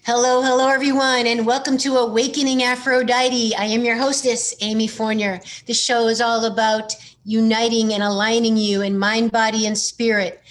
Hello, hello, everyone, and welcome to Awakening Aphrodite. I am your hostess, Amy Fournier. This show is all about uniting and aligning you in mind, body, and spirit,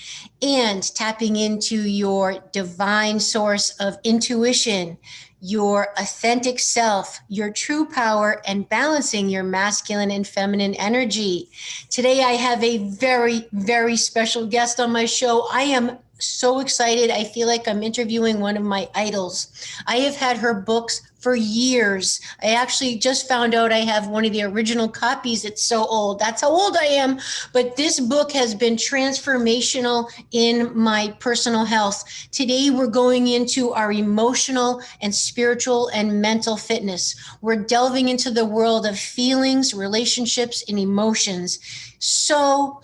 and tapping into your divine source of intuition, your authentic self, your true power, and balancing your masculine and feminine energy. Today, I have a very, very special guest on my show. I am so excited. I feel like I'm interviewing one of my idols. I have had her books for years. I actually just found out I have one of the original copies. It's so old. That's how old I am. But this book has been transformational in my personal health. Today, we're going into our emotional and spiritual and mental fitness. We're delving into the world of feelings, relationships, and emotions. So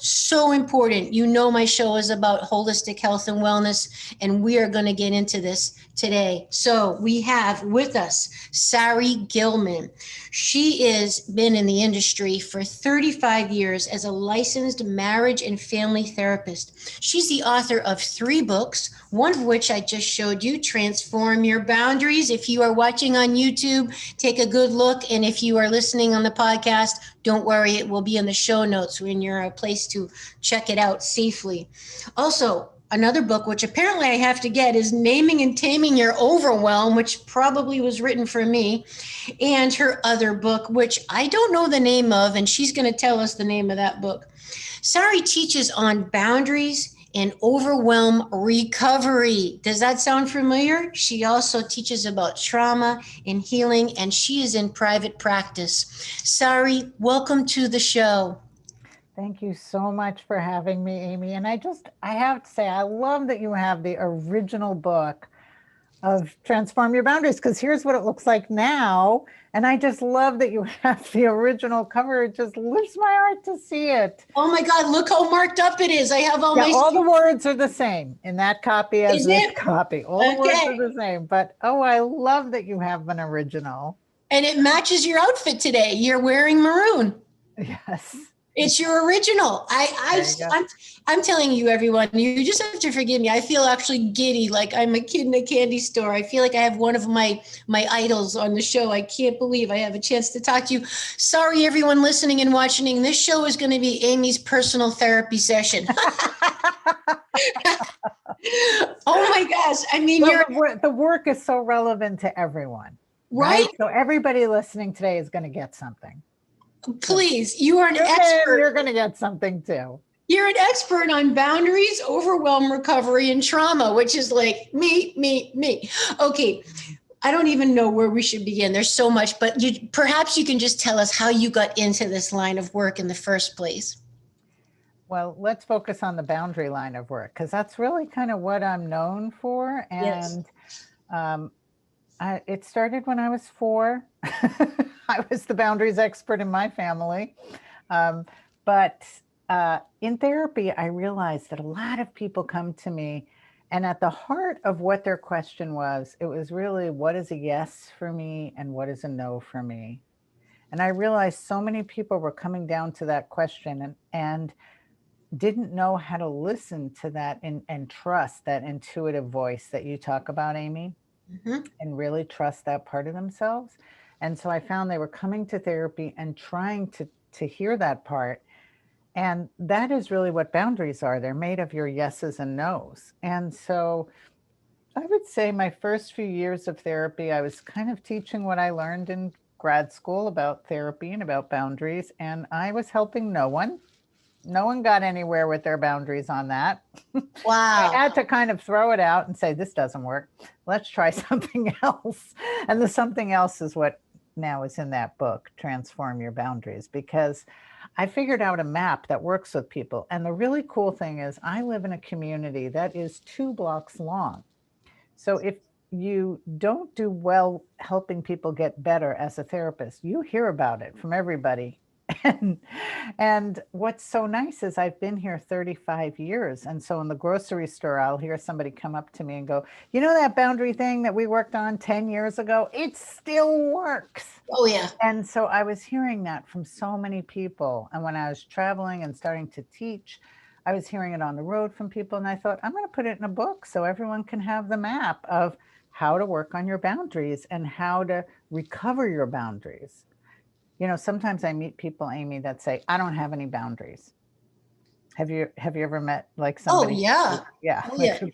important. You know, my show is about holistic health and wellness, and we are going to get into this today. So we have with us Sarri Gilman. She has been in the industry for 35 years as a licensed marriage and family therapist. She's the author of 3 books, one of which I just showed you, Transform Your Boundaries. If you are watching on YouTube, take a good look. And if you are listening on the podcast, don't worry, it will be in the show notes when you're a place to check it out safely. Also, another book, which apparently I have to get, is Naming and Taming Your Overwhelm, which probably was written for me, and her other book, which I don't know the name of, and she's going to tell us the name of that book. Sarri teaches on boundaries and overwhelm recovery. Does that sound familiar? She also teaches about trauma and healing, and she is in private practice. Sarri, welcome to the show. Thank you so much for having me, Amy. And I have to say, I love that you have the original book of Transform Your Boundaries, because here's what it looks like now. And I just love that you have the original cover. It just lifts my heart to see it. Oh my God, look how marked up it is. I have all my... All the words are the same in that copy as this copy. All the words are the same. But, I love that you have an original. And it matches your outfit today. You're wearing maroon. Yes. It's your original. I'm telling you, everyone, you just have to forgive me. I feel actually giddy, like I'm a kid in a candy store. I feel like I have one of my idols on the show. I can't believe I have a chance to talk to you. Sorry, everyone listening and watching. This show is going to be Amy's personal therapy session. Oh my gosh. I mean, the work is so relevant to everyone. Right? So everybody listening today is going to get something. Please, you are an expert. You're going to get something too. You're an expert on boundaries, overwhelm, recovery, and trauma, which is like me. Okay, I don't even know where we should begin. There's so much, but perhaps you can just tell us how you got into this line of work in the first place. Well, let's focus on the boundary line of work, because that's really kind of what I'm known for. And it started when I was 4. I was the boundaries expert in my family. But in therapy, I realized that a lot of people come to me, and at the heart of what their question was, it was really, what is a yes for me and what is a no for me? And I realized so many people were coming down to that question and didn't know how to listen to that and trust that intuitive voice that you talk about, Amy, and really trust that part of themselves. And so I found they were coming to therapy and trying to hear that part. And that is really what boundaries are. They're made of your yeses and nos. And so I would say my first few years of therapy, I was kind of teaching what I learned in grad school about therapy and about boundaries. And I was helping no one. No one got anywhere with their boundaries on that. Wow. I had to kind of throw it out and say, this doesn't work. Let's try something else. And the something else is what now is in that book, Transform Your Boundaries, because I figured out a map that works with people. And the really cool thing is I live in a community that is 2 blocks long. So if you don't do well helping people get better as a therapist, you hear about it from everybody. And what's so nice is I've been here 35 years. And so in the grocery store, I'll hear somebody come up to me and go, you know, that boundary thing that we worked on 10 years ago, it still works. Oh, yeah. And so I was hearing that from so many people. And when I was traveling and starting to teach, I was hearing it on the road from people. And I thought, I'm going to put it in a book so everyone can have the map of how to work on your boundaries and how to recover your boundaries. You know, sometimes I meet people, Amy, that say, I don't have any boundaries. Have you ever met like Oh, somebody? yeah. Yeah, Oh, like yeah.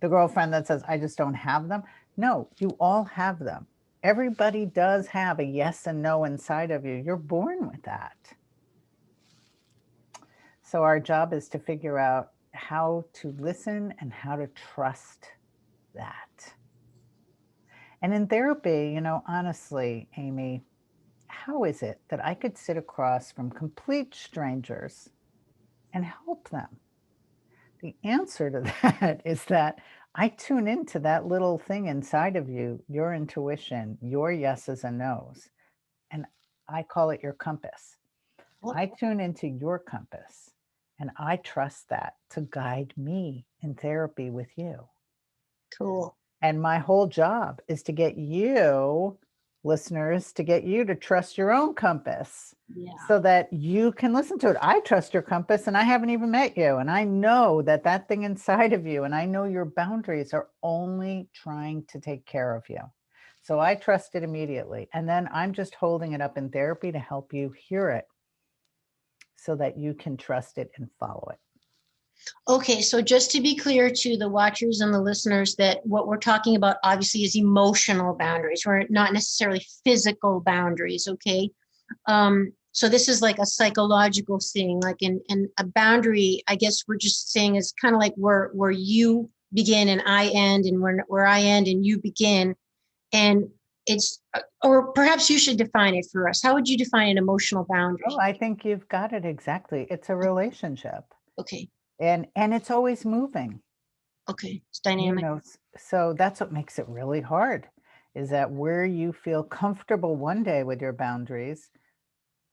the girlfriend that says, I just don't have them. No, you all have them. Everybody does have a yes and no inside of you. You're born with that. So our job is to figure out how to listen and how to trust that. And in therapy, you know, honestly, Amy, how is it that I could sit across from complete strangers and help them? The answer to that is that I tune into that little thing inside of you, your intuition, your yeses and nos, and I call it your compass. Oh, I tune into your compass and I trust that to guide me in therapy with you. cool. And my whole job is to get you, listeners, to get you to trust your own compass Yeah. so that you can listen to it. I trust your compass and I haven't even met you. And I know that that thing inside of you, and I know your boundaries are only trying to take care of you. So I trust it immediately. And then I'm just holding it up in therapy to help you hear it so that you can trust it and follow it. Okay, so just to be clear to the watchers and the listeners, that what we're talking about obviously is emotional boundaries. We're not necessarily physical boundaries, okay? So this is like a psychological thing, like in a boundary, I guess we're just saying is kind of like where you begin and I end, and where I end and you begin. And it's, or perhaps you should define it for us. How would you define an emotional Oh, boundary? I think you've got it exactly. It's a relationship. Okay, And it's always moving. okay, it's You dynamic. know, so that's what makes it really hard, is that where you feel comfortable one day with your boundaries,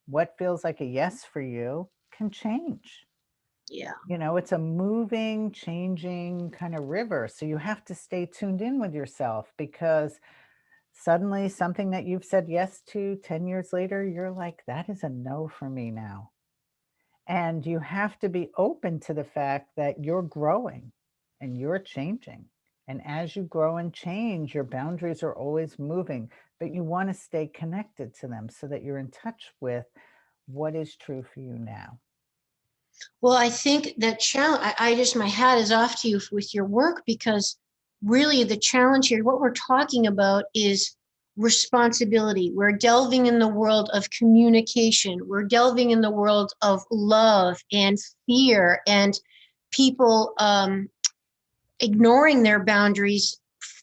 what feels like a yes for you can change. Yeah. You know, it's a moving, changing kind of river. So you have to stay tuned in with yourself, because suddenly something that you've said yes to 10 years later, you're like, that is a no for me now. And you have to be open to the fact that you're growing and you're changing. And as you grow and change, your boundaries are always moving, but you want to stay connected to them so that you're in touch with what is true for you now. Well, I think that challenge, I just, my hat is off to you with your work, because really the challenge here, what we're talking about is responsibility. We're delving in the world of communication. We're delving in the world of love and fear, and people ignoring their boundaries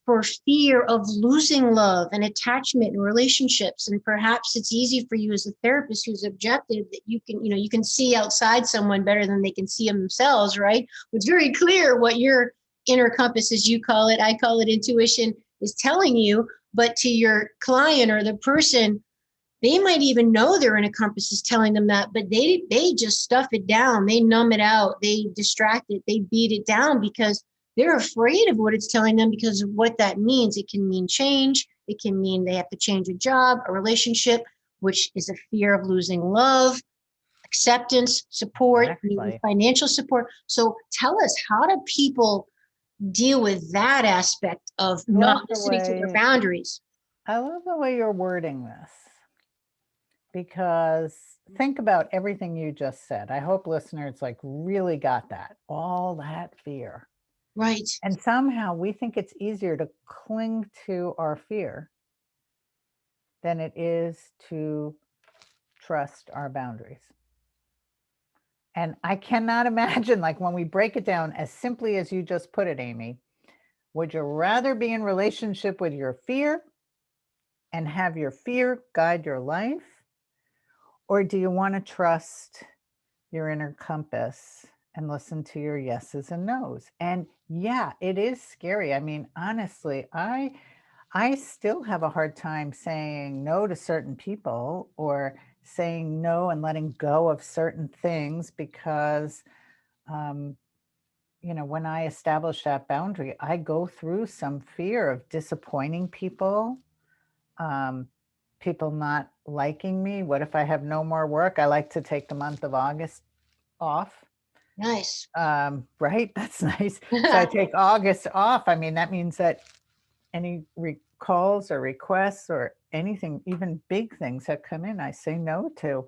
for fear of losing love and attachment and relationships. And perhaps it's easy for you as a therapist who's objective, that you can, you can see outside someone better than they can see themselves, right? It's very clear what your inner compass, as you call it, I call it intuition, is telling you. But to your client or the person, they might even know their inner compass is telling them that, but they just stuff it down, they numb it out, they distract it, they beat it down, because they're afraid of what it's telling them, because of what that means. It can mean change, it can mean they have to change a job, a relationship, which is a fear of losing love, acceptance, support, maybe Exactly. financial support. So tell us, how do people deal with that aspect of I love not the listening to their way boundaries? I love the way you're wording this, because think about everything you just said. I hope listeners like really got that. All that fear. Right. And somehow we think it's easier to cling to our fear than it is to trust our boundaries. And I cannot imagine, like when we break it down as simply as you just put it, Amy, would you rather be in relationship with your fear and have your fear guide your life? Or do you want to trust your inner compass and listen to your yeses and nos? And yeah, it is scary. I mean, honestly, I still have a hard time saying no to certain people, or saying no and letting go of certain things, because um, you know, when I establish that boundary, I go through some fear of disappointing people, um, people not liking me. What if I have no more work? I like to take the month of August off. Nice. Right? That's nice. So I take August off. I mean, that means that any calls or requests or anything, even big things that come in, I say no to.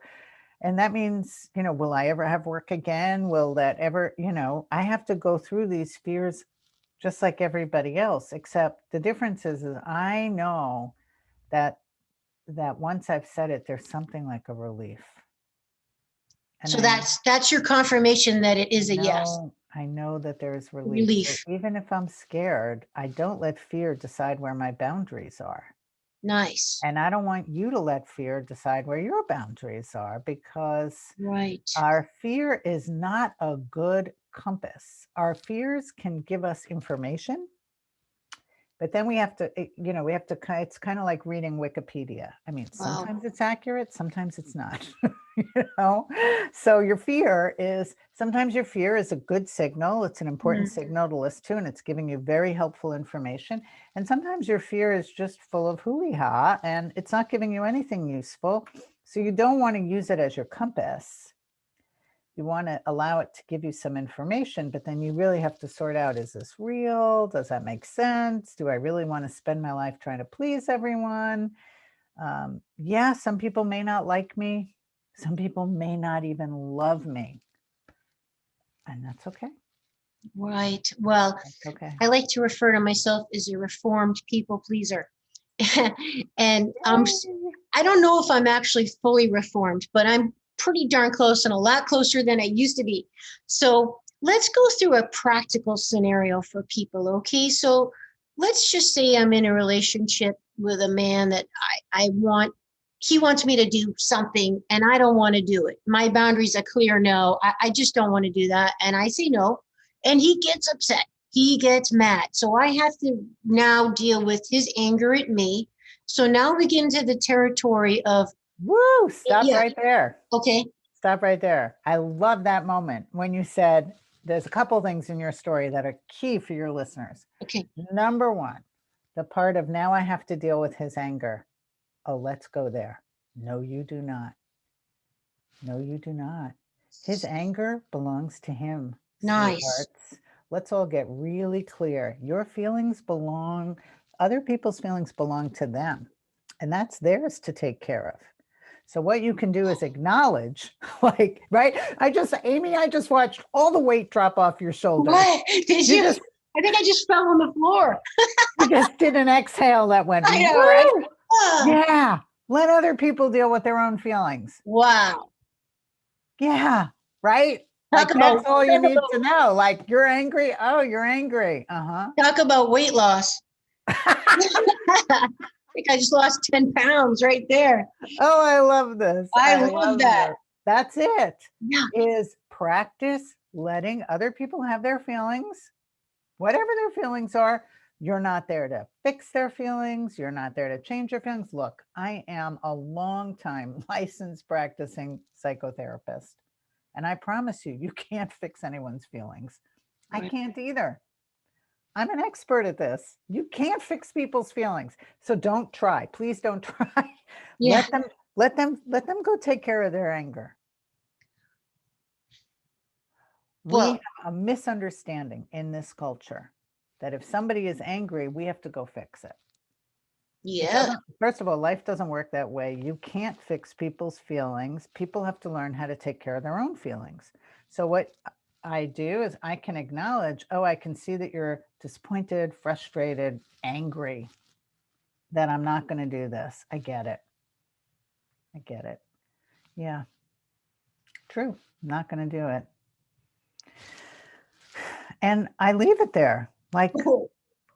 And that means, will I ever have work again? Will that ever, I have to go through these fears just like everybody else, except the difference is I know that once I've said it, there's something like a relief. And So that's your confirmation that it is a yes. I know that there's relief. So even if I'm scared, I don't let fear decide where my boundaries are. Nice. And I don't want you to let fear decide where your boundaries are, because our fear is not a good compass. Our fears can give us information, but then we have to, it's kind of like reading Wikipedia. I mean, sometimes it's accurate, sometimes it's not, So sometimes your fear is a good signal. It's an important signal to listen to, and it's giving you very helpful information. And sometimes your fear is just full of hoo-ha, and it's not giving you anything useful. So you don't want to use it as your compass. You want to allow it to give you some information, but then you really have to sort out, is this real? Does that make sense? Do I really want to spend my life trying to please everyone? Yeah, some people may not like me. Some people may not even love me. And that's okay. Right. Well, okay. I like to refer to myself as a reformed people pleaser. And I don't know if I'm actually fully reformed, but I'm pretty darn close, and a lot closer than I used to be. So let's go through a practical scenario for people. Okay. So let's just say I'm in a relationship with a man that he wants me to do something and I don't want to do it. My boundaries are clear. No, I just don't want to do that. And I say no. And he gets upset. He gets mad. So I have to now deal with his anger at me. So now we get into the territory of, woo, stop right there. Okay. Stop right there. I love that moment when you said, there's a couple things in your story that are key for your listeners. Okay. Number one, the part of now I have to deal with his anger. Oh, let's go there. No, you do not. No, you do not. His anger belongs to him. Nice. Sweethearts. Let's all get really clear. Your feelings other people's feelings belong to them, and that's theirs to take care of. So what you can do is acknowledge, right? Amy, I just watched all the weight drop off your shoulders. What? Did you? I think I just fell on the floor. You just did an exhale that went, I know, right? Yeah. Let other people deal with their own feelings. Wow. Yeah. Right? That's all you need to know. Like, you're angry. Oh, you're angry. Talk about weight loss. I think I just lost 10 pounds right there. Oh, I love this. I love that. That's it. Yeah. Is practice letting other people have their feelings, whatever their feelings are. You're not there to fix their feelings. You're not there to change their feelings. Look, I am a long-time licensed practicing psychotherapist. And I promise you can't fix anyone's feelings. Right. I can't either. I'm an expert at this. You can't fix people's feelings. So don't try. Please don't try. Yeah. Let them go take care of their anger. We have a misunderstanding in this culture that if somebody is angry, we have to go fix it. Yeah. First of all, life doesn't work that way. You can't fix people's feelings. People have to learn how to take care of their own feelings. So what I do is I can acknowledge, oh, I can see that you're disappointed, frustrated, angry, that I'm not going to do this. I get it. I get it. Yeah. True. I'm not going to do it. And I leave it there. Like,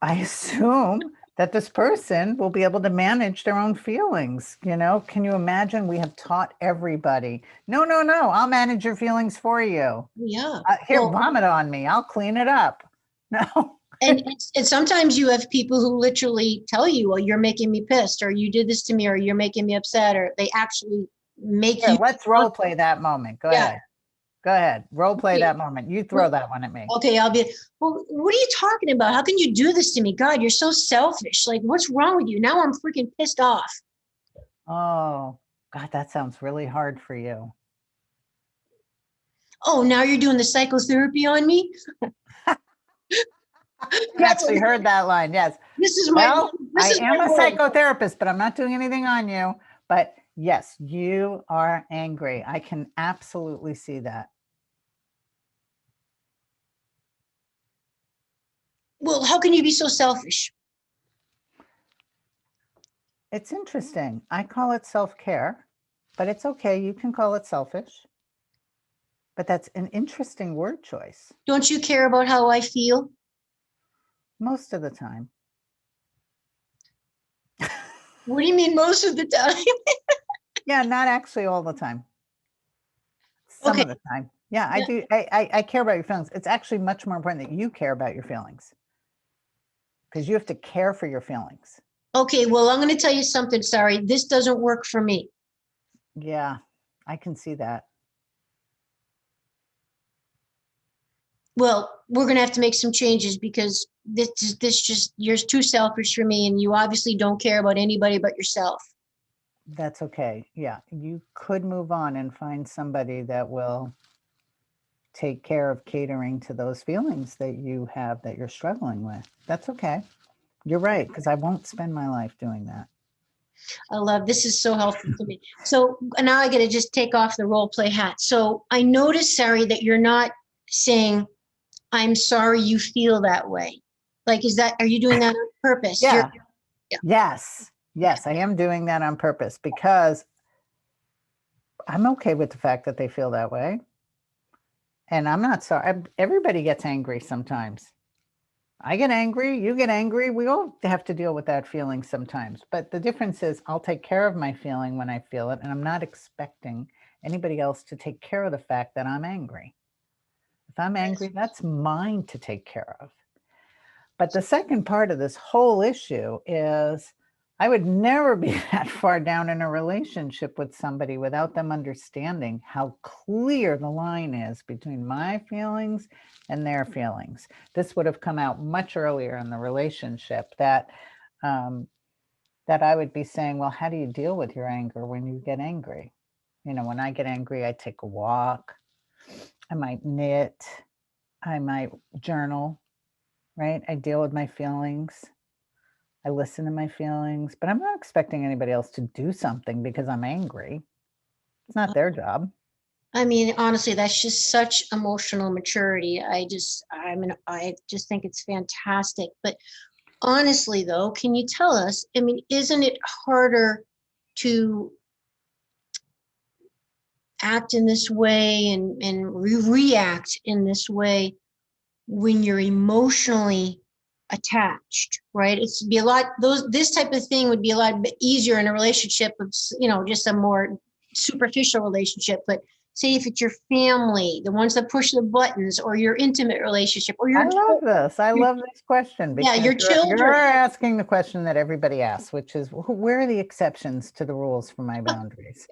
I assume that this person will be able to manage their own feelings. Can you imagine? We have taught everybody, no, I'll manage your feelings for you. Yeah. Here, vomit on me. I'll clean it up. No. and sometimes you have people who literally tell you, well, you're making me pissed, or you did this to me, or you're making me upset, or they actually make you. Let's role play that moment. Go ahead. Go ahead. Role play that moment. You throw that one at me. Okay, I'll be, well, what are you talking about? How can you do this to me? God, you're so selfish. Like, what's wrong with you? Now I'm freaking pissed off. Oh, God, that sounds really hard for you. Oh, now you're doing the psychotherapy on me? I actually heard that line. Yes. This is my, Well, this I is am my a role. psychotherapist, but I'm not doing anything on you. But yes, you are angry. I can absolutely see that. Well, how can you be so selfish? It's interesting. I call it self-care, but it's okay. You can call it selfish. But that's an interesting word choice. Don't you care about how I feel? Most of the time. What do you mean most of the time? Yeah, not actually all the time. Some Okay. of the time. Yeah, I Yeah. do. I care about your feelings. It's actually much more important that you care about your feelings because you have to care for your feelings. Okay. Well, I'm going to tell you something. Sorry. This doesn't work for me. Yeah, I can see that. Well, we're going to have to make some changes because this just, you're too selfish for me. And you obviously don't care about anybody but yourself. That's okay. Yeah, you could move on and find somebody that will take care of catering to those feelings that you have that you're struggling with. That's okay. You're right, because I won't spend my life doing that. I love, this is so helpful to me. So now I got to just take off the role play hat. So I noticed, Sarri, that you're not saying, I'm sorry you feel that way. Like, is that, are you doing that on purpose? Yeah. Yeah. Yes. Yes, I am doing that on purpose because I'm okay with the fact that they feel that way. And I'm not sorry. Everybody gets angry sometimes. I get angry, you get angry. We all have to deal with that feeling sometimes. But the difference is I'll take care of my feeling when I feel it, and I'm not expecting anybody else to take care of the fact that I'm angry. If I'm angry, that's mine to take care of. But the second part of this whole issue is I would never be that far down in a relationship with somebody without them understanding how clear the line is between my feelings and their feelings. This would have come out much earlier in the relationship that that I would be saying, well, how do you deal with your anger when you get angry? You know, when I get angry, I take a walk, I might knit, I might journal, right? I deal with my feelings. I listen to my feelings, but I'm not expecting anybody else to do something because I'm angry. It's not their job. I mean, honestly, that's just such emotional maturity. I just think it's fantastic. But honestly, though, can you tell us? I mean, isn't it harder to act in this way and react in this way when you're emotionally attached, right? It's be a lot, this type of thing would be a lot easier in a relationship of, just a more superficial relationship. But say if it's your family, the ones that push the buttons, or your intimate relationship, or I love this. I love this question yeah, because your you're children. asking the question that everybody asks, which is where are the exceptions to the rules for my boundaries?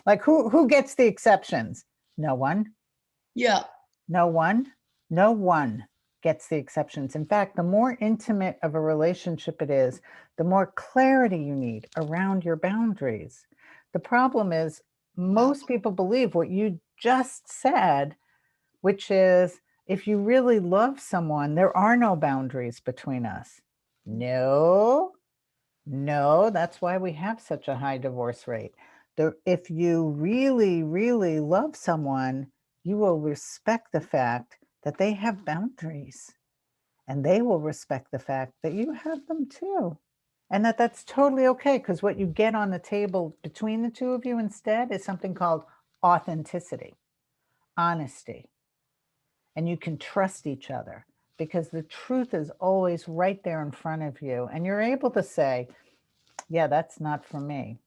Like who gets the exceptions? No one. Yeah. No one. No one gets the exceptions. In fact, the more intimate of a relationship it is, the more clarity you need around your boundaries. The problem is most people believe what you just said, which is if you really love someone, there are no boundaries between us. No, no, that's why we have such a high divorce rate. If you really, really love someone, you will respect the fact that they have boundaries, and they will respect the fact that you have them too. And that's totally okay, because what you get on the table between the two of you instead is something called authenticity, honesty, and you can trust each other because the truth is always right there in front of you, and you're able to say, yeah, that's not for me.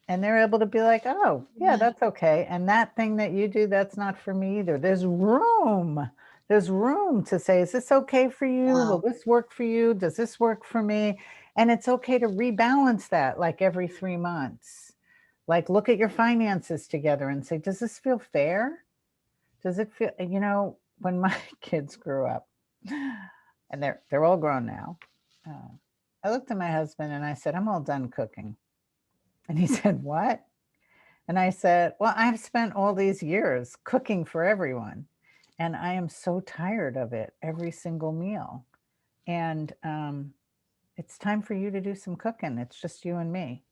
And they're able to be like, oh, yeah, that's okay. And that thing that you do, that's not for me either. There's room. There's room to say, is this okay for you? Will Wow. this work for you? Does this work for me? And it's okay to rebalance that like every 3 months. Like look at your finances together and say, does this feel fair? Does it feel, when my kids grew up, and they're all grown now, I looked at my husband and I said, I'm all done cooking. And he said, what? And I said, well, I've spent all these years cooking for everyone, and I am so tired of it every single meal. And it's time for you to do some cooking. It's just you and me.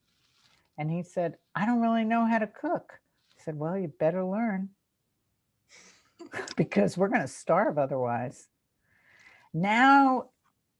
And he said, I don't really know how to cook. I said, well, you better learn because we're going to starve otherwise. Now,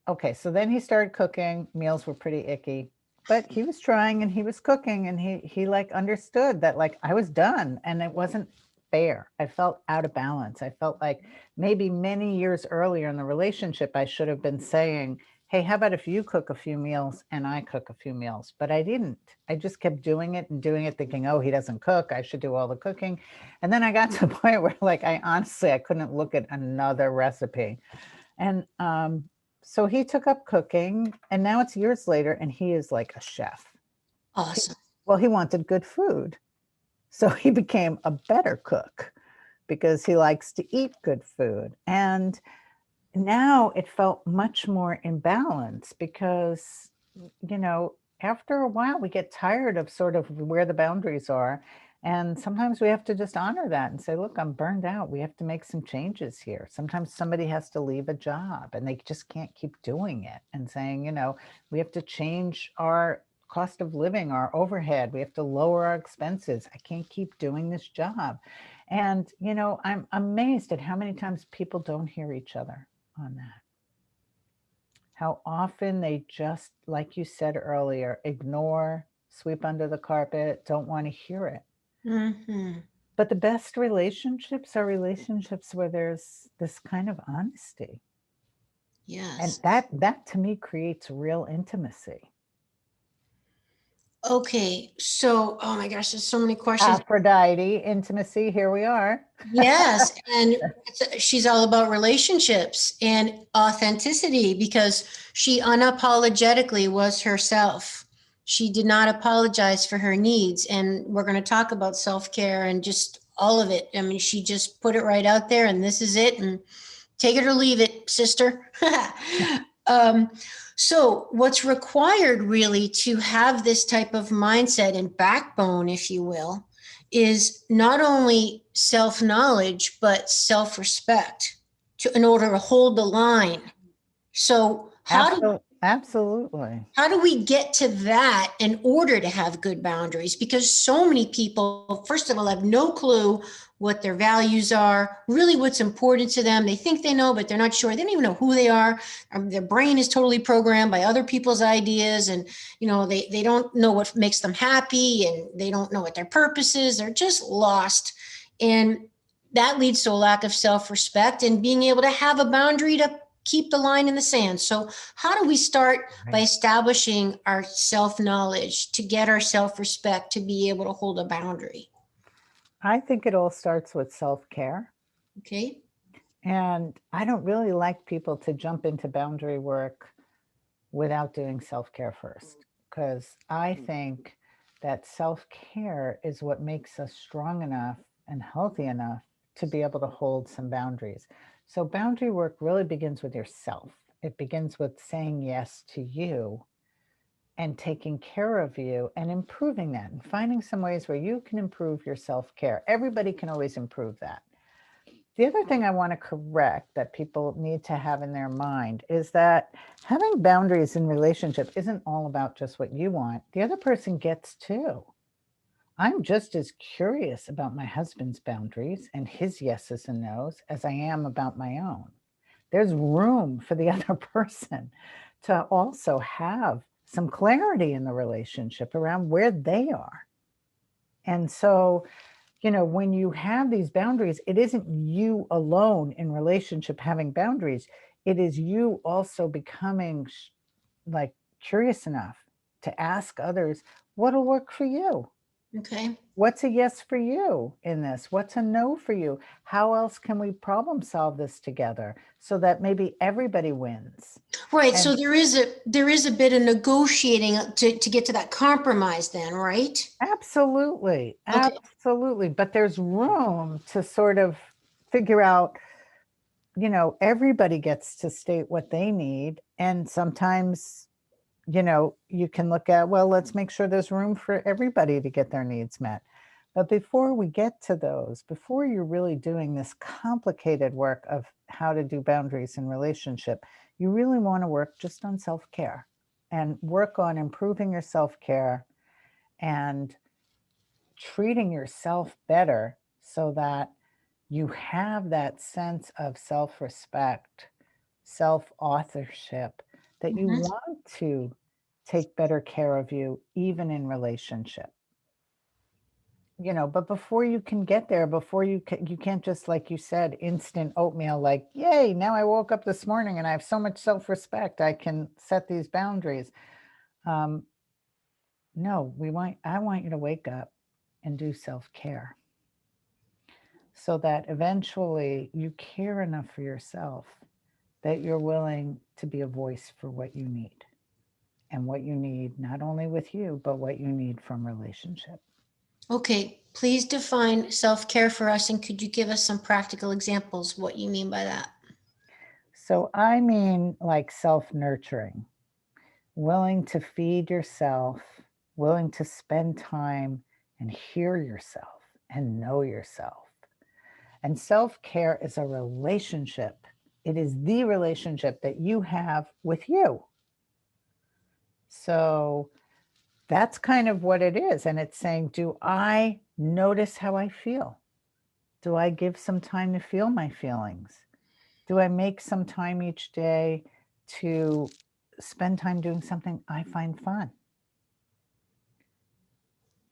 okay, so then he started cooking. Meals were pretty icky, but he was trying and he was cooking, and he like understood that like I was done and it wasn't fair. I felt out of balance. I felt like maybe many years earlier in the relationship, I should have been saying, hey, how about if you cook a few meals and I cook a few meals? But I didn't. I just kept doing it and doing it, thinking, oh, he doesn't cook, I should do all the cooking. And then I got to the point where like I honestly, I couldn't look at another recipe. And so he took up cooking, and now it's years later and he is like a chef. Awesome. Well, he wanted good food. So he became a better cook because he likes to eat good food. And now it felt much more in balance because, you know, after a while we get tired of sort of where the boundaries are. And sometimes we have to just honor that and say, look, I'm burned out. We have to make some changes here. Sometimes somebody has to leave a job and they just can't keep doing it, and saying, you know, we have to change our cost of living, our overhead. We have to lower our expenses. I can't keep doing this job. And, you know, I'm amazed at how many times people don't hear each other on that. How often they just, like you said earlier, ignore, sweep under the carpet, don't want to hear it. Mm-hmm. But the best relationships are relationships where there's this kind of honesty. And Yes. that to me creates real intimacy. Okay. So, oh my gosh, there's so many questions. Aphrodite, intimacy, here we are. Yes. And she's all about relationships and authenticity because she unapologetically was herself. She did not apologize for her needs. And we're going to talk about self care and just all of it. I mean, she just put it right out there, and this is it. And take it or leave it, sister. um, so, what's required really to have this type of mindset and backbone, if you will, is not only self knowledge, but self respect in order to hold the line. So, Absolutely. how do we get to that in order to have good boundaries? Because so many people, first of all, have no clue what their values are, really what's important to them. They think they know, but they're not sure. They don't even know who they are. Their brain is totally programmed by other people's ideas. And, you know, they don't know what makes them happy, and they don't know what their purpose is. They're just lost. And that leads to a lack of self-respect and being able to have a boundary to keep the line in the sand. So how do we start by Right. establishing our self-knowledge to get our self-respect to be able to hold a boundary? I think it all starts with self-care. Okay. And I don't really like people to jump into boundary work without doing self-care first, because I think that self-care is what makes us strong enough and healthy enough to be able to hold some boundaries. So boundary work really begins with yourself. It begins with saying yes to you and taking care of you and improving that and finding some ways where you can improve your self-care. Everybody can always improve that. The other thing I want to correct that people need to have in their mind is that having boundaries in relationship isn't all about just what you want. The other person gets too. I'm just as curious about my husband's boundaries and his yeses and nos as I am about my own. There's room for the other person to also have some clarity in the relationship around where they are. And so, you know, when you have these boundaries, it isn't you alone in relationship having boundaries. It is you also becoming like curious enough to ask others, what'll work for you? Okay. What's a yes for you in this? What's a no for you? How else can we problem solve this together so that maybe everybody wins? Right. So And there is a bit of negotiating to get to that compromise then, right? absolutely, Okay. absolutely. But there's room to sort of figure out, you know, everybody gets to state what they need. And sometimes, you know, you can look at, well, let's make sure there's room for everybody to get their needs met. But before we get to those, before you're really doing this complicated work of how to do boundaries in relationship, you really want to work just on self-care. and work on improving your self-care and treating yourself better so that you have that sense of self-respect, self-authorship, that you Mhm. want to take better care of you, even in relationship. But before you can get there, before you can't just, like you said, instant oatmeal, like, yay, now I woke up this morning and I have so much self-respect, I can set these boundaries. No, I want you to wake up and do self-care so that eventually you care enough for yourself that you're willing to be a voice for what you need, and what you need, not only with you, but what you need from relationship. Okay, please define self-care for us, and could you give us some practical examples what you mean by that? So I mean, like, self-nurturing, willing to feed yourself, willing to spend time and hear yourself and know yourself. And self-care is a relationship. It is the relationship that you have with you. So that's kind of what it is. And it's saying, do I notice how I feel? Do I give some time to feel my feelings? Do I make some time each day to spend time doing something I find fun?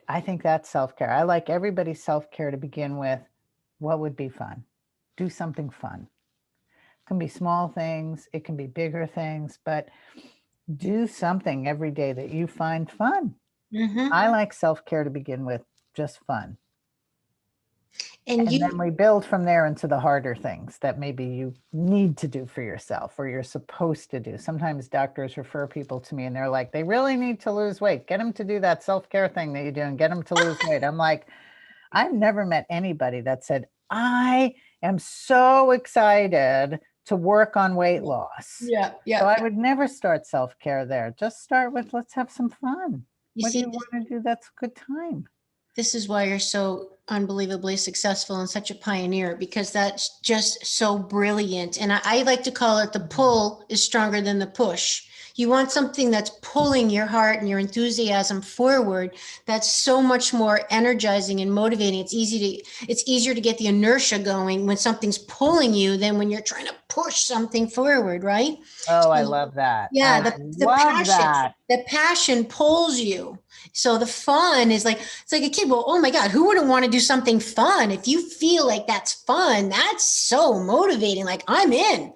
I think that's self-care. I like everybody's self-care to begin with. What would be fun? Do something fun. It can be small things, it can be bigger things, but do something every day that you find fun. Mm-hmm. I like self-care to begin with, just fun. And And then you, we build from there into the harder things that maybe you need to do for yourself or you're supposed to do. Sometimes doctors refer people to me and they're like, they really need to lose weight. Get them to do that self-care thing that you do and get them to lose weight. I'm like, I've never met anybody that said, I am so excited to work on weight loss. yeah, So yeah, I yeah. would never start self-care there. Just start with, let's have some fun. You What do see, you want to do? That's a good time. this is why you're so unbelievably successful and such a pioneer, because that's just so brilliant. And I like to call it the pull is stronger than the push. You want something that's pulling your heart and your enthusiasm forward. That's so much more energizing and motivating. It's easier to get the inertia going when something's pulling you than when you're trying to push something forward, right? Oh, I So, love that. yeah, I the love passion, that. the passion pulls you. So the fun is like, it's like a kid. Well, oh my God, who wouldn't want to do something fun? If you feel like that's fun, that's so motivating. Like, I'm in.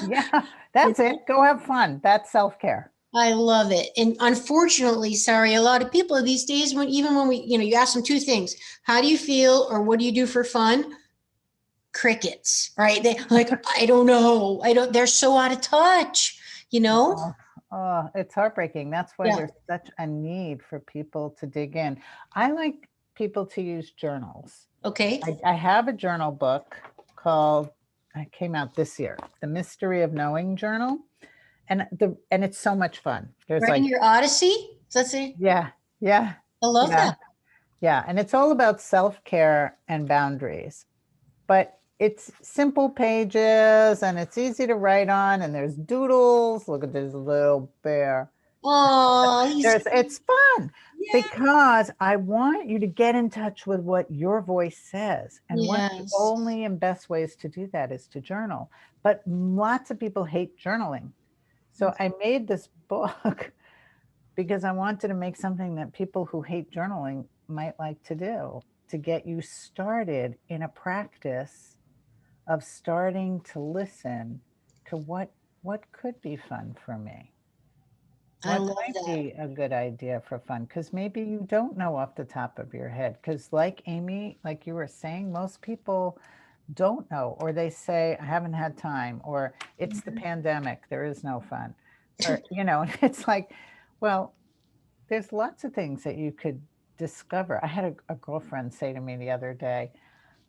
Yeah, You that's know? it. Go have fun. That's self-care. I love it. And unfortunately, sorry, a lot of people these days, even when we, you ask them two things: how do you feel, or what do you do for fun? Crickets, right? They like, I don't know. I don't, they're so out of touch, you know? Oh, oh, it's heartbreaking. That's why Yeah. there's such a need for people to dig in. I like people to use journals. Okay. I have a journal book called, it came out this year, The Mystery of Knowing Journal. And it's so much fun. There's Writing like, your Odyssey. Let's see. yeah, yeah, I love yeah, that. yeah. And it's all about self-care and boundaries. But it's simple pages and it's easy to write on, and there's doodles. Look at this little bear. Oh, he's It's fun yeah. because I want you to get in touch with what your voice says. And one of the Yes. only and best ways to do that is to journal. But lots of people hate journaling. So I made this book because I wanted to make something that people who hate journaling might like to do, to get you started in a practice of starting to listen to what could be fun for me. I What love might that. be a good idea for fun? Because maybe you don't know off the top of your head. Because, like Amy, like you were saying, most people don't know, or they say, I haven't had time, or it's the pandemic, there is no fun. Or, it's like, well, there's lots of things that you could discover. I had a girlfriend say to me the other day,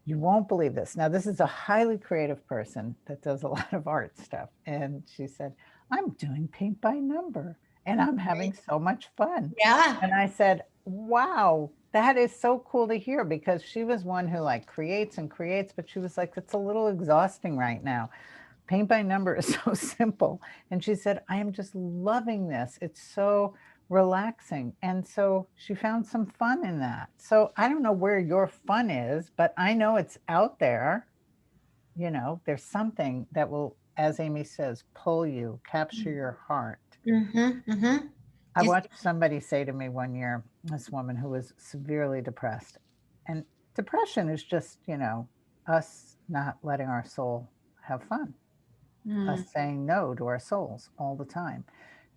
you won't believe this. Now, this is a highly creative person that does a lot of art stuff. And she said, I'm doing paint by number and I'm having so much fun. Yeah. And I said, wow, that is so cool to hear, because she was one who like creates and creates, but she was like, it's a little exhausting right now. paint by number is so simple. And she said, I am just loving this. It's so relaxing. And so she found some fun in that. So I don't know where your fun is, but I know it's out there. You know, there's something that will, as Amy says, pull you, capture your heart. I watched somebody say to me one year, this woman who was severely depressed, and depression is just, you know, us not letting our soul have fun, us saying no to our souls all the time.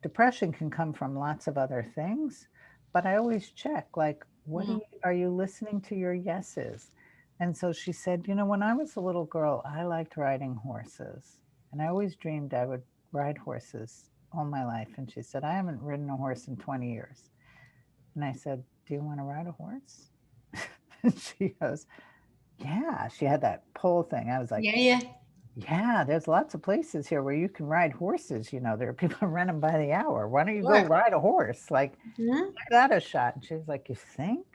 Depression can come from lots of other things, but I always check, like, what are you listening to your yeses? And so she said, you know, when I was a little girl, I liked riding horses, and I always dreamed I would ride horses all my life. And she said, I haven't ridden a horse in 20 years. And I said, do you want to ride a horse? And she goes, yeah. She had that pole thing. I was like, yeah, there's lots of places here where you can ride horses. You know, there are people running by the hour. Why don't you go ride a horse? Like, give that a shot. And she was like, you think?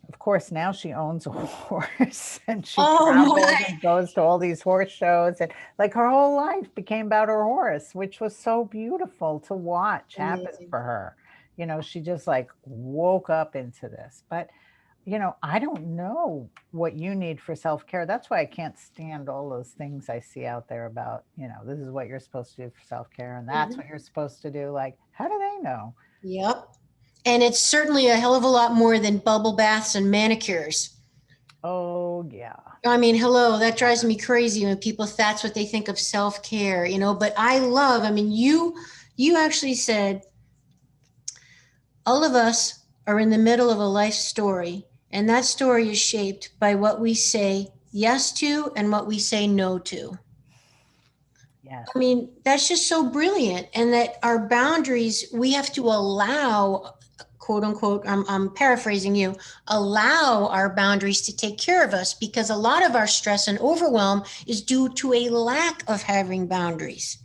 Of course, now she owns a horse, and she travels and goes to all these horse shows, and like her whole life became about her horse, which was so beautiful to watch happen for her. You know, she just like woke up into this. But, you know, I don't know what you need for self-care. That's why I can't stand all those things I see out there about, you know, this is what you're supposed to do for self-care, and that's what you're supposed to do. Like, how do they know? Yep. And it's certainly a hell of a lot more than bubble baths and manicures. Oh, yeah. I mean, hello, that drives me crazy when people, that's what they think of self-care, you know, but I love, I mean, you actually said, all of us are in the middle of a life story, and that story is shaped by what we say yes to and what we say no to. Yes. I mean, that's just so brilliant. And that our boundaries, we have to allow, quote unquote, I'm paraphrasing you, allow our boundaries to take care of us, because a lot of our stress and overwhelm is due to a lack of having boundaries.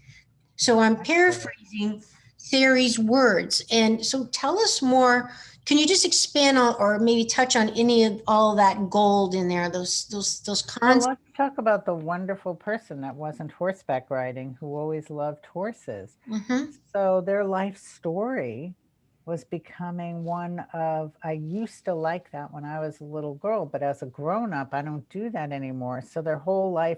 So I'm paraphrasing Sarri's words. And so tell us more. Can you just expand on, or maybe touch on any of all that gold in there, those concepts? Well, let's talk about the wonderful person that wasn't horseback riding, who always loved horses. So their life story was becoming one of, I used to like that when I was a little girl, but as a grown up, I don't do that anymore. So their whole life,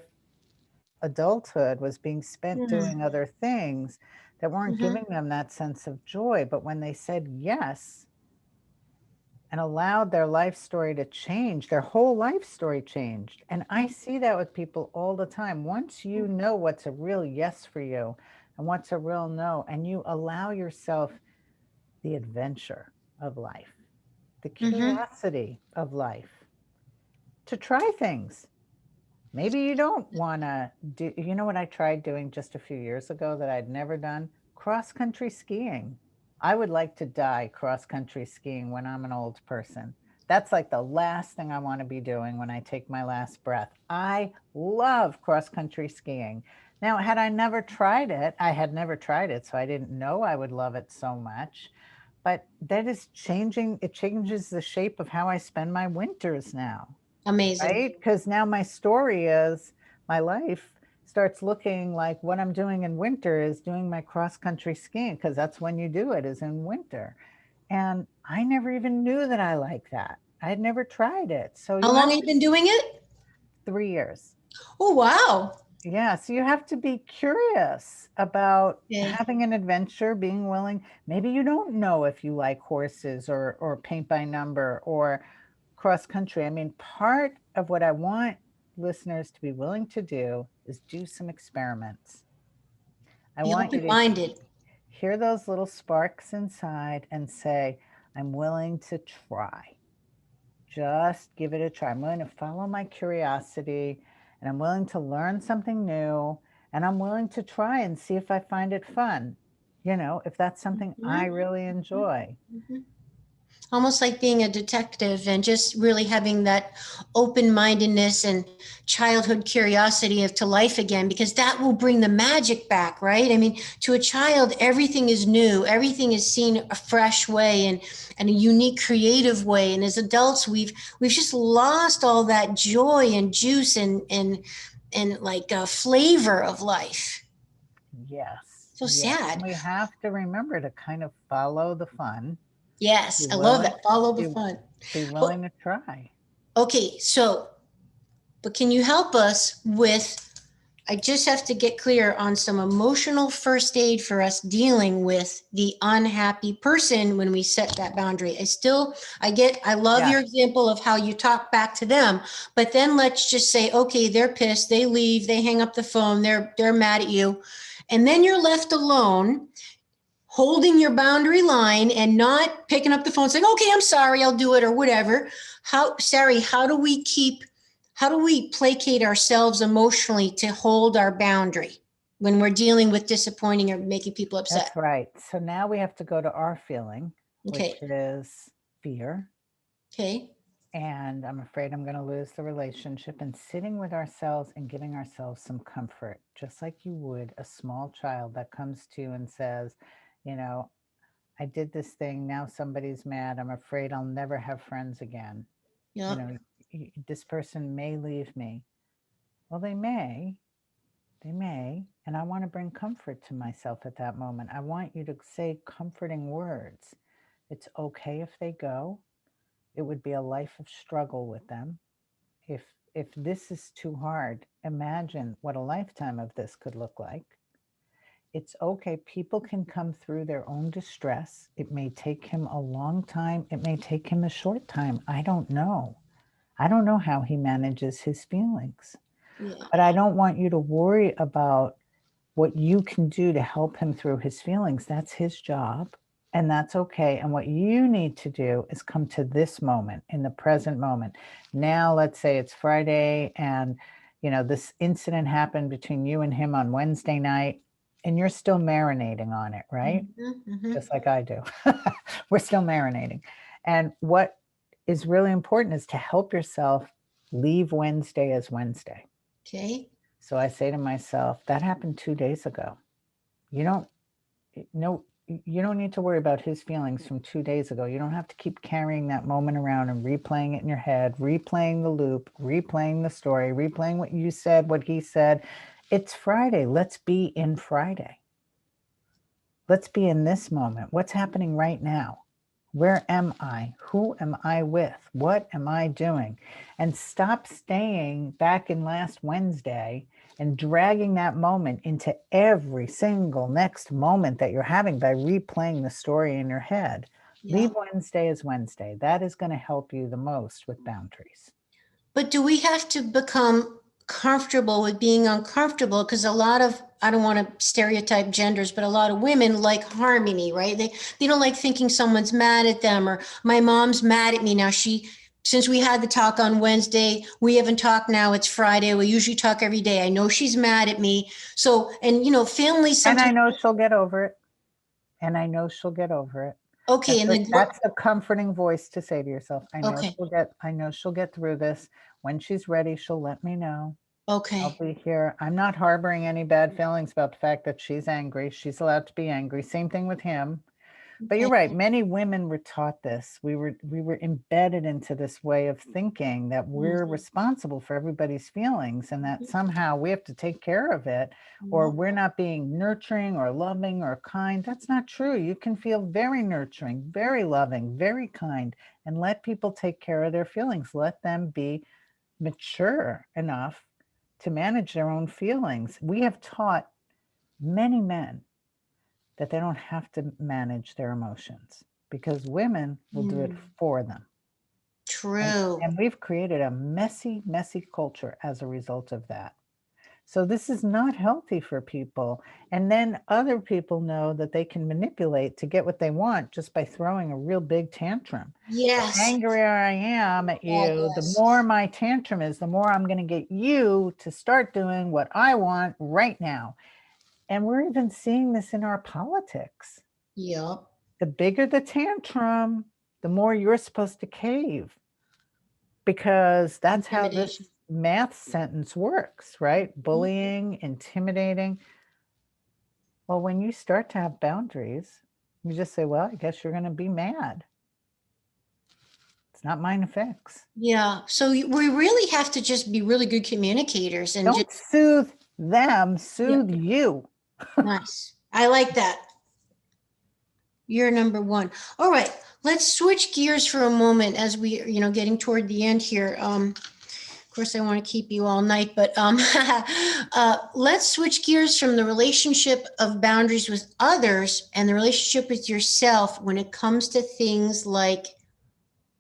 adulthood, was being spent doing other things that weren't giving them that sense of joy. But when they said yes and allowed their life story to change, their whole life story changed. And I see that with people all the time. Once you know what's a real yes for you and what's a real no, and you allow yourself the adventure of life, the curiosity of life, to try things. Maybe you don't want to do, you know what I tried doing just a few years ago that I'd never done? Cross-country skiing. I would like to die cross-country skiing when I'm an old person. That's like the last thing I want to be doing when I take my last breath. I love cross-country skiing. Now, had I never tried it, I had never tried it, so I didn't know I would love it so much. But that is changing. It changes the shape of how I spend my winters now. Amazing. Right? Because now my story is, my life starts looking like what I'm doing in winter is doing my cross-country skiing, because that's when you do it, is in winter. And I never even knew that I like that. I had never tried it. So how long have you been doing it? 3 years. Oh, wow. Yeah. So you have to be curious about having an adventure, being willing. Maybe you don't know if you like horses or paint by number or cross country. I mean, part of what I want listeners to be willing to do is do some experiments. I want you to hear those little sparks inside and say, I'm willing to try. Just give it a try. I'm willing to follow my curiosity, and I'm willing to learn something new, and I'm willing to try and see if I find it fun. You know, if that's something I really enjoy. Almost like being a detective and just really having that open-mindedness and childhood curiosity to life again, because that will bring the magic back, right? I mean, to a child, everything is new, everything is seen a fresh way and a unique, creative way. And as adults, we've just lost all that joy and juice and like a flavor of life. Yes. So Yes. sad. And we have to remember to kind of follow the fun. Yes, Be I love willing, that. Follow the be, fun. be But, willing to try. okay, so, but can you help us with, I just have to get clear on some emotional first aid for us dealing with the unhappy person when we set that boundary. I love Yeah. your example of how you talk back to them, but then let's just say, okay, they're pissed, they leave, they hang up the phone, they're mad at you. And then you're left alone holding your boundary line and not picking up the phone saying, okay, I'm sorry, I'll do it or whatever. Sarri, how do we placate ourselves emotionally to hold our boundary when we're dealing with disappointing or making people upset? That's right. So now we have to go to our feeling, which Okay. is fear. Okay. And I'm afraid I'm going to lose the relationship, and sitting with ourselves and giving ourselves some comfort, just like you would a small child that comes to you and says, you know, I did this thing. Now somebody's mad. I'm afraid I'll never have friends again. You Yep. know, this person may leave me. Well, they may. And I want to bring comfort to myself at that moment. I want you to say comforting words. It's okay if they go. It would be a life of struggle with them. If if this is too hard, imagine what a lifetime of this could look like. It's okay. People can come through their own distress. It may take him a long time. It may take him a short time. I don't know. I don't know how he manages his feelings. Yeah. But I don't want you to worry about what you can do to help him through his feelings. That's his job. And that's okay. And what you need to do is come to this moment, in the present moment. Now, let's say it's Friday and, this incident happened between you and him on Wednesday night, and you're still marinating on it, right? Mm-hmm, mm-hmm. Just like I do. We're still marinating. And what is really important is to help yourself leave Wednesday as Wednesday. Okay. So I say to myself, that happened 2 days ago. You don't no you don't need to worry about his feelings from 2 days ago. You don't have to keep carrying that moment around and replaying it in your head, replaying the loop, replaying the story, replaying what you said, what he said. It's Friday. Let's be in Friday. Let's be in this moment. What's happening right now? Where am I? Who am I with? What am I doing? And stop staying back in last Wednesday and dragging that moment into every single next moment that you're having by replaying the story in your head. Yeah. Leave Wednesday as Wednesday. That is going to help you the most with boundaries. But do we have to become comfortable with being uncomfortable? Because a lot of, I don't want to stereotype genders, but a lot of women like harmony, right? They don't like thinking someone's mad at them, or my mom's mad at me now. Since we had the talk on Wednesday, we haven't talked now. It's Friday. We usually talk every day. I know she's mad at me. So, and family And I sometimes. know she'll get over it. And I know she'll get over it. Okay, and then That's a comforting voice to say to yourself, okay, I know she'll get through this. When she's ready, she'll let me know. I'll okay, be here. I'm not harboring any bad feelings about the fact that she's angry. She's allowed to be angry. Same thing with him. But you're okay. right. Many women were taught this. We were embedded into this way of thinking that we're Mhm. responsible for everybody's feelings and that somehow we have to take care of it, or Yeah. we're not being nurturing or loving or kind. That's not true. You can feel very nurturing, very loving, very kind, and let people take care of their feelings. Let them be mature enough to manage their own feelings. We have taught many men that they don't have to manage their emotions because women will do it Mm, for them. And, true. and we've created a messy, messy culture as a result of that. So this is not healthy for people. And then other people know that they can manipulate to get what they want just by throwing a real big tantrum. The Yes. angrier I am at God, you, the yes. more my tantrum is, the more I'm going to get you to start doing what I want right now. And we're even seeing this in our politics. Yep. The bigger the tantrum, the more you're supposed to cave, because that's how this Intimidation. math sentence works, right? Bullying, intimidating. Well, when you start to have boundaries, you just say, well, I guess you're going to be mad. It's not mine to fix. Yeah. So we really have to just be really good communicators and Don't just, soothe them, yeah, soothe you. nice. I like that. You're number one. All right. Let's switch gears for a moment as we, getting toward the end here. Of course, I want to keep you all night, but let's switch gears from the relationship of boundaries with others and the relationship with yourself when it comes to things like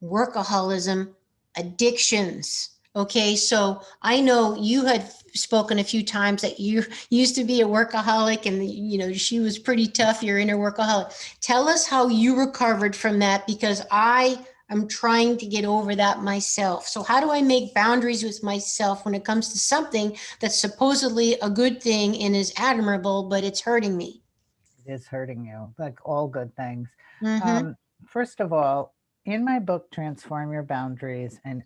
workaholism, addictions. Okay, so I know you had spoken a few times that you used to be a workaholic and she was pretty tough, your inner workaholic. Tell us how you recovered from that, because I'm trying to get over that myself. So how do I make boundaries with myself when it comes to something that's supposedly a good thing and is admirable, but it's hurting me? It is hurting you, like all good things. Mm-hmm. Um, First of all, in my book, Transform Your Boundaries, and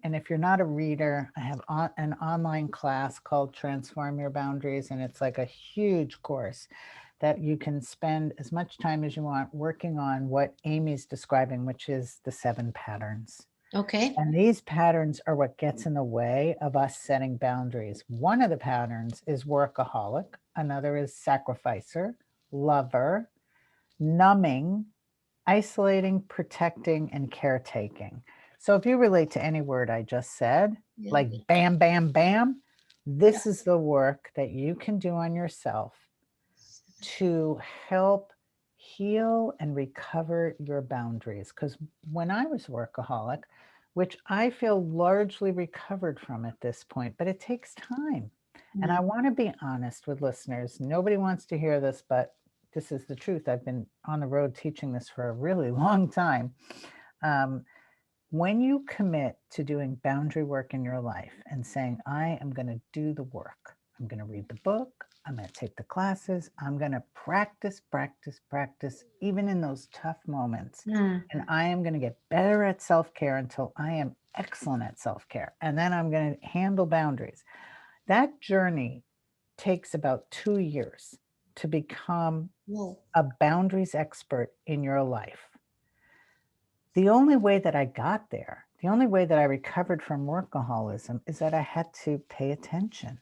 if you're not a reader, I have an online class called Transform Your Boundaries, and it's like a huge course that you can spend as much time as you want working on what Amy's describing, which is the 7 patterns. Okay. And these patterns are what gets in the way of us setting boundaries. One of the patterns is workaholic, another is sacrificer, lover, numbing, isolating, protecting, and caretaking. So if you relate to any word I just said, Yeah. like bam, bam, bam, this is the work that you can do on yourself to help heal and recover your boundaries. Because when I was workaholic, which I feel largely recovered from at this point, but it takes time. And I want to be honest with listeners. Nobody wants to hear this, but this is the truth. I've been on the road teaching this for a really long time. When you commit to doing boundary work in your life and saying, I am going to do the work, I'm going to read the book, I'm going to take the classes, I'm going to practice, practice, practice, even in those tough moments. And I am going to get better at self-care until I am excellent at self-care. And then I'm going to handle boundaries. That journey takes about 2 years to become a boundaries expert in your life. The only way that I got there, the only way that I recovered from workaholism is that I had to pay attention.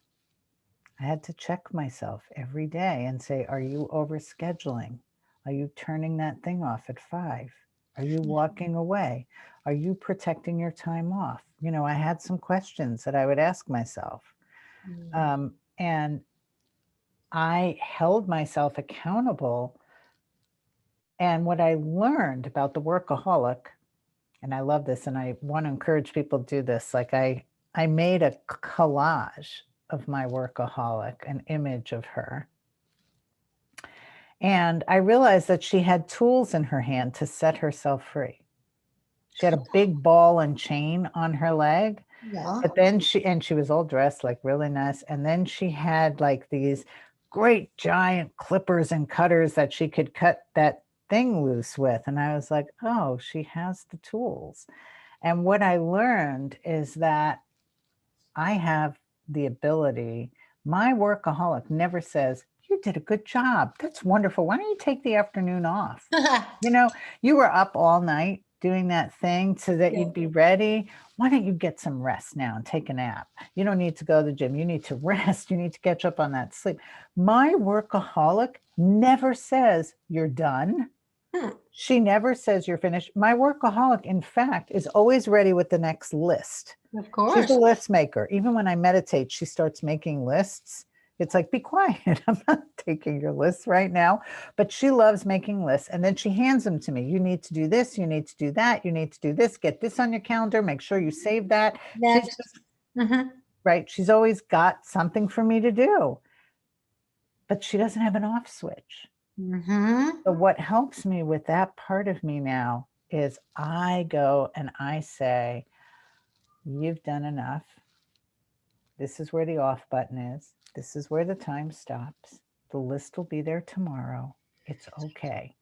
I had to check myself every day and say, are you overscheduling? Are you turning that thing off at 5? Are you walking away? Are you protecting your time off? I had some questions that I would ask myself. And I held myself accountable. And what I learned about the workaholic, and I love this, and I want to encourage people to do this. Like I made a collage of my workaholic, an image of her. And I realized that she had tools in her hand to set herself free. She had a big ball and chain on her leg. Yeah. But then she was all dressed like really nice. And then she had like these great giant clippers and cutters that she could cut that thing loose with. And I was like, oh, she has the tools. And what I learned is that I have the ability, my workaholic never says, you did a good job. That's wonderful. Why don't you take the afternoon off? You were up all night doing that thing so that you'd be ready. Why don't you get some rest now and take a nap? You don't need to go to the gym. You need to rest. You need to catch up on that sleep. My workaholic never says you're done. She never says you're finished. My workaholic, in fact, is always ready with the next list. Of course. She's a list maker. Even when I meditate, she starts making lists. It's like, be quiet. I'm not taking your lists right now. But she loves making lists. And then she hands them to me. You need to do this. You need to do that. You need to do this. Get this on your calendar. Make sure you save that. Right. She's always got something for me to do. But she doesn't have an off switch. So what helps me with that part of me now is I go and I say, you've done enough. This is where the off button is. This is where the time stops. The list will be there tomorrow. It's okay.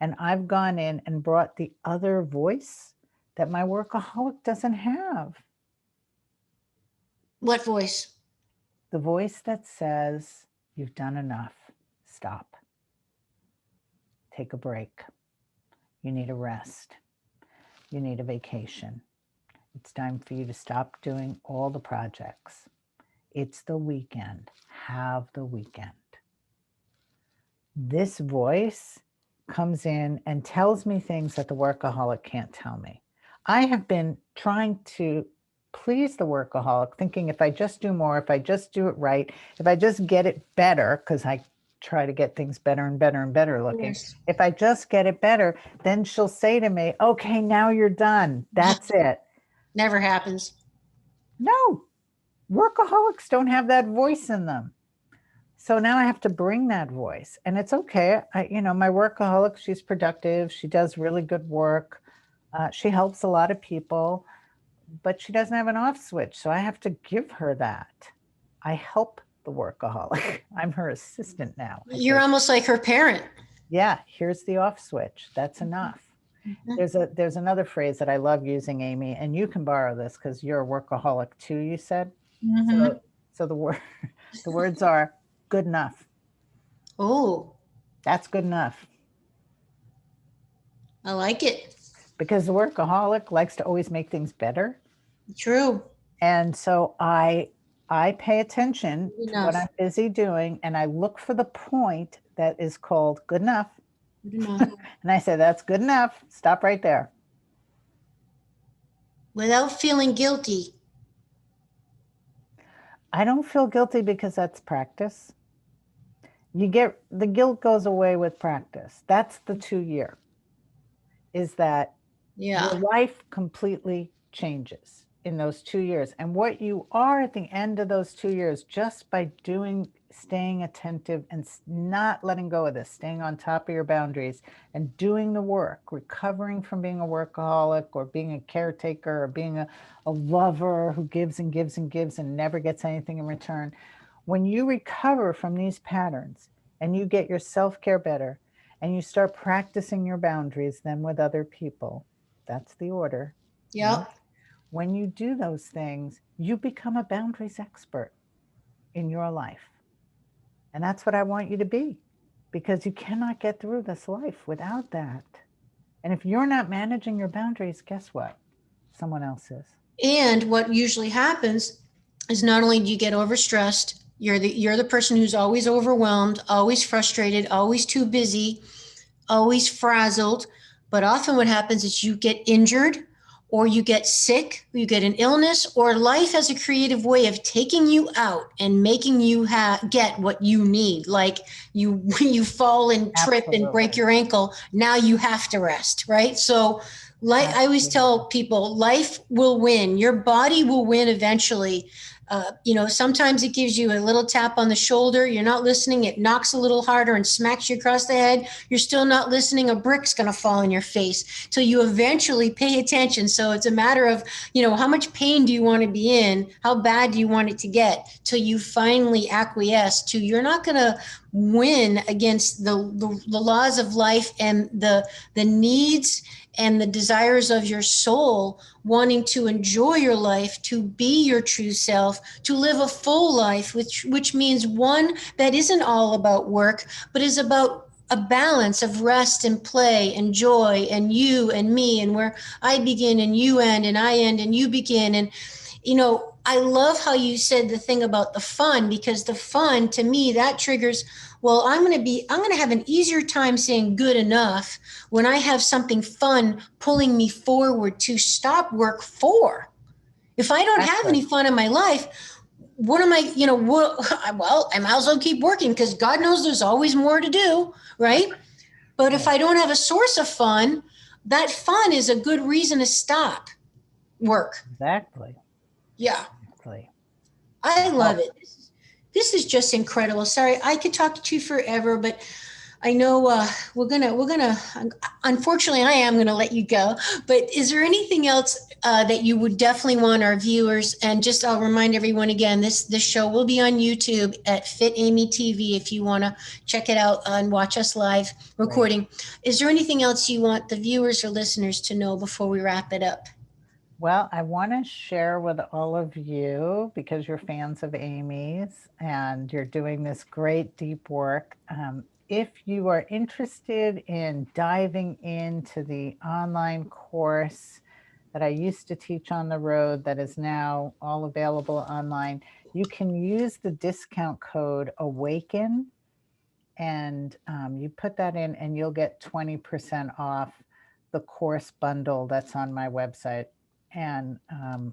And I've gone in and brought the other voice that my workaholic doesn't have. What voice? The voice that says, you've done enough. Stop. Take a break. You need a rest. you need a vacation. It's time for you to stop doing all the projects. It's the weekend. Have the weekend. This voice comes in and tells me things that the workaholic can't tell me. I have been trying to please the workaholic, thinking if I just do more, if I just do it right, if I just get it better, because I try to get things better and better and better looking. Yes. If I just get it better, then she'll say to me, okay, now you're done. That's it. Never happens. No, workaholics don't have that voice in them. So now I have to bring that voice, and it's okay. My workaholic, she's productive. She does really good work. She helps a lot of people, but she doesn't have an off switch. So I have to give her that. I help the workaholic. I'm her assistant now. You're almost like her parent. Yeah, here's the off switch. That's enough. Mm-hmm. There's another phrase that I love using, Amy, and you can borrow this because you're a workaholic too, you said. Mm-hmm. So the words are good enough. Oh, That's good enough. I like it. Because the workaholic likes to always make things better. True. And so I pay attention to what I'm busy doing, and I look for the point that is called good enough. Good enough. And I say, that's good enough. Stop right there. Without feeling guilty. I don't feel guilty because that's practice. The guilt goes away with practice. That's the 2 year, is that your life completely changes in those 2 years. And what you are at the end of those 2 years, just by staying attentive and not letting go of this, staying on top of your boundaries and doing the work, recovering from being a workaholic or being a caretaker or being a lover who gives and gives and gives and never gets anything in return. When you recover from these patterns and you get your self-care better and you start practicing your boundaries then with other people, that's the order. Yep. When you do those things, you become a boundaries expert in your life. And that's what I want you to be, because you cannot get through this life without that. And if you're not managing your boundaries, guess what? Someone else is. And what usually happens is not only do you get overstressed, you're the person who's always overwhelmed, always frustrated, always too busy, always frazzled. But often what happens is you get injured, or you get sick, or you get an illness, or life has a creative way of taking you out and making you get what you need. Like you fall and trip and break your ankle. Now you have to rest, right? So I always tell people, life will win. Your body will win eventually. Sometimes it gives you a little tap on the shoulder. You're not listening. It knocks a little harder and smacks you across the head. You're still not listening. A brick's going to fall in your face till you eventually pay attention. So it's a matter of, how much pain do you want to be in? How bad do you want it to get till you finally acquiesce to you're not going to win against the laws of life and the needs and the desires of your soul, wanting to enjoy your life, to be your true self, to live a full life, which means one that isn't all about work, but is about a balance of rest and play and joy and you and me, and where I begin and you end and I end and you begin. And, I love how you said the thing about the fun, because the fun to me, that triggers, well, I'm going to have an easier time saying good enough when I have something fun pulling me forward to stop work for. If I don't have any fun in my life, what am I, well, I might as well keep working because God knows there's always more to do, right? But if I don't have a source of fun, that fun is a good reason to stop work. Exactly. Yeah. Exactly. I love it. This is just incredible. Sorry, I could talk to you forever, but I know we're gonna. Unfortunately, I am gonna let you go. But is there anything else that you would definitely want our viewers? And just I'll remind everyone again, this show will be on YouTube at FitAmyTV if you want to check it out and watch us live recording. Right. Is there anything else you want the viewers or listeners to know before we wrap it up? Well, I want to share with all of you, because you're fans of Amy's and you're doing this great deep work. If you are interested in diving into the online course that I used to teach on the road that is now all available online. You can use the discount code AWAKEN, and you put that in and you'll get 20% off the course bundle that's on my website. And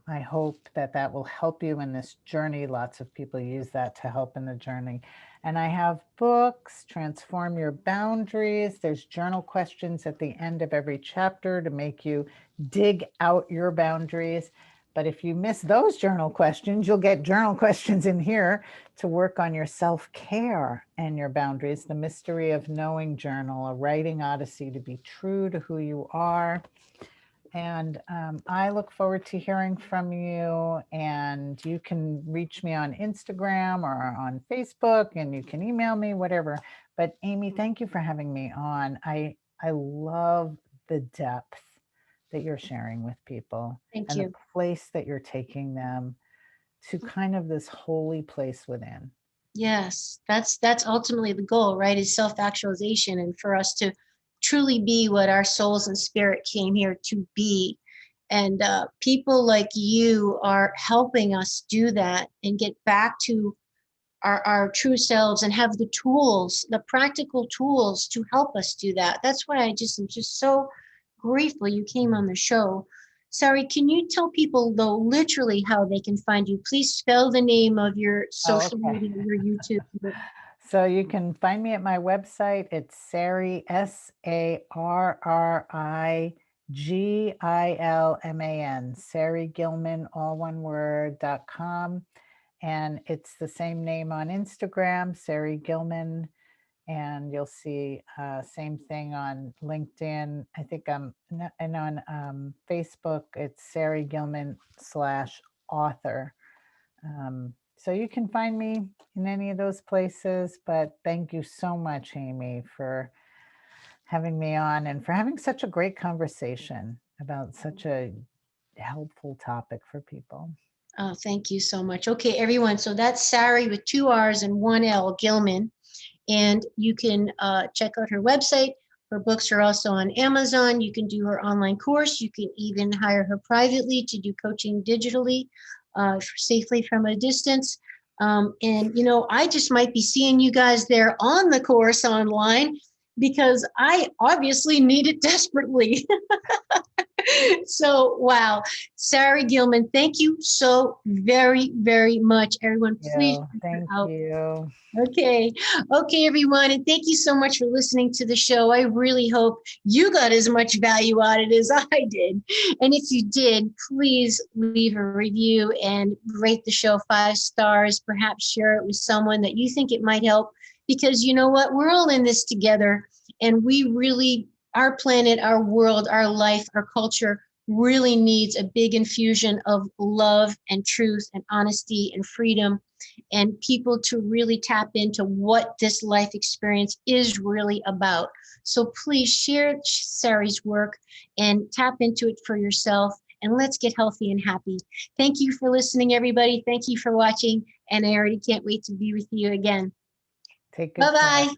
I hope that that will help you in this journey. Lots of people use that to help in the journey. And I have books, Transform Your Boundaries. There's journal questions at the end of every chapter to make you dig out your boundaries. But if you miss those journal questions, you'll get journal questions in here to work on your self-care and your boundaries. The Mystery of Knowing journal, a writing odyssey to be true to who you are. And I look forward to hearing from you, and you can reach me on Instagram or on Facebook, and you can email me, whatever. But Amy, thank you for having me on. I love the depth that you're sharing with people. Thank and you. the place that you're taking them to kind of this holy place within. Yes, that's ultimately the goal, right? Is self-actualization, and for us to truly be what our souls and spirit came here to be. And people like you are helping us do that and get back to our true selves and have the tools, the practical tools to help us do that. That's why I'm just so grateful you came on the show. Sarri, can you tell people, though, literally how they can find you? Please spell the name of your social media, your YouTube. So you can find me at my website. It's Sarri, SarriGilman, Sarri Gilman, all one word.com. And it's the same name on Instagram, Sarri Gilman. And you'll see same thing on LinkedIn. I think and on Facebook, it's Sarri Gilman /author. So you can find me in any of those places. But thank you so much, Amy, for having me on and for having such a great conversation about such a helpful topic for people. Oh, thank you so much. Okay, everyone. So that's Sarri with 2 R's and 1 L, Gilman. And you can check out her website. Her books are also on Amazon. You can do her online course. You can even hire her privately to do coaching digitally, safely from a distance. And, you know, I just might be seeing you guys there on the course online because I obviously need it desperately. So, wow. Sarri Gilman, thank you so very, very much. Everyone, please. Thank you. Okay, everyone. And thank you so much for listening to the show. I really hope you got as much value out of it as I did. And if you did, please leave a review and rate the show 5 stars. Perhaps share it with someone that you think it might help. Because you know what? We're all in this together. And we really, our planet, our world, our life, our culture really needs a big infusion of love and truth and honesty and freedom, and people to really tap into what this life experience is really about. So please share Sarri's work and tap into it for yourself, and let's get healthy and happy. Thank you for listening, everybody. Thank you for watching, and I already can't wait to be with you again. Take good care. Bye-bye.